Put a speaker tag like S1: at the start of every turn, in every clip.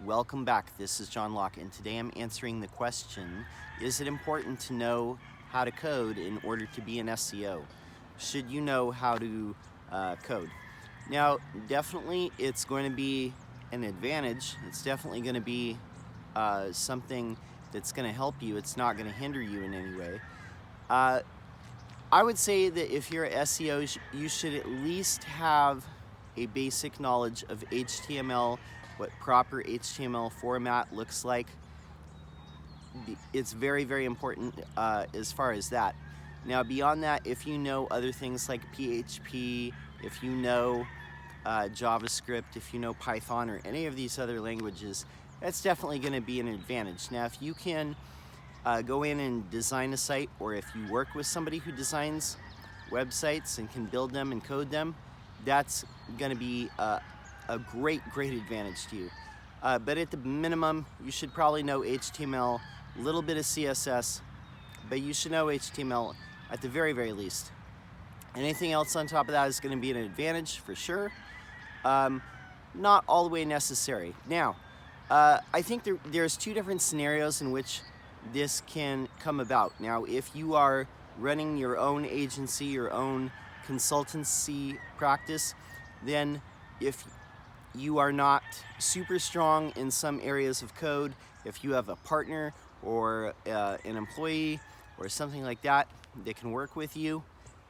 S1: Welcome back. This is John Locke, and today I'm answering the question, is it important to know how to code in order to be an SEO? Should you know how to code? Now, definitely it's going to be an advantage. It's definitely going to be something that's going to help you. It's not going to hinder you in any way. I would say that if you're an SEO, you should at least have a basic knowledge of HTML, what proper HTML format looks like. It's very, very important as far as that. Now, beyond that, if you know other things like PHP, if you know JavaScript, if you know Python or any of these other languages, that's definitely going to be an advantage. Now, if you can go in and design a site, or if you work with somebody who designs websites and can build them and code them, that's going to be a great advantage to you. But at the minimum, you should probably know HTML, a little bit of CSS, but you should know HTML at the very, very least. Anything else on top of that is going to be an advantage for sure. Not all the way necessary. Now, I think there's two different scenarios in which this can come about. Now, if you are running your own agency, your own consultancy practice, then if you are not super strong in some areas of code, if you have a partner or an employee or something like that that can work with you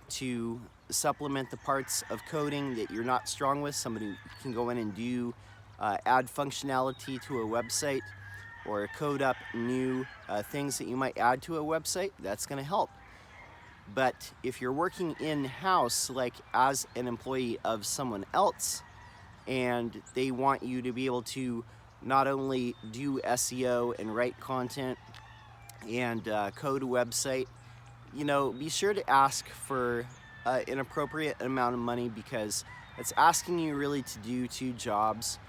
S1: to supplement the parts of coding that you're not strong with, somebody can go in and do add functionality to a website or code up new things that you might add to a website, that's going to help. But if you're working in-house, like as an employee of someone else, and they want you to be able to not only do SEO and write content and code a website, you know, be sure to ask for an appropriate amount of money, because it's asking you really to do two jobs.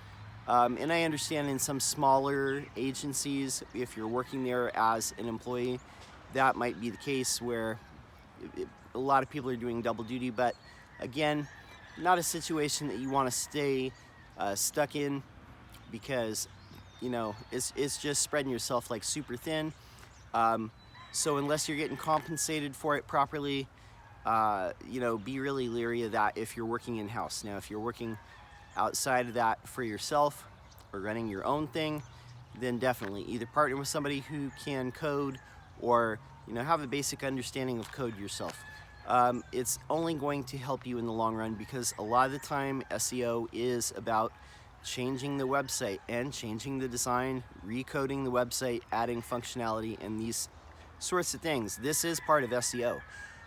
S1: And I understand in some smaller agencies, if you're working there as an employee, that might be the case where a lot of people are doing double duty, but again, not a situation that you want to stay stuck in, because you know it's just spreading yourself like super thin. So unless you're getting compensated for it properly, you know, be really leery of that if you're working in-house. Now, if you're working outside of that for yourself or running your own thing, then definitely either partner with somebody who can code, or you know, have a basic understanding of code yourself. It's only going to help you in the long run, because a lot of the time SEO is about changing the website and changing the design, recoding the website, adding functionality, and these sorts of things. This is part of SEO.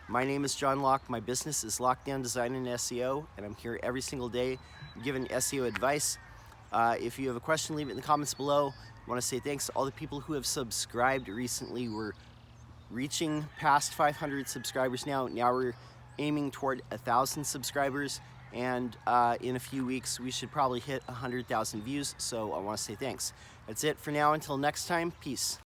S1: My name is John Locke. My business is Lockedown Design and SEO, and I'm here every single day giving SEO advice. If you have a question, leave it in the comments below. I want to say thanks to all the people who have subscribed recently. We're reaching past 500 subscribers now. Now we're aiming toward 1,000 subscribers, and in a few weeks we should probably hit 100,000 views. So I want to say thanks. That's it for now. Until next time, peace.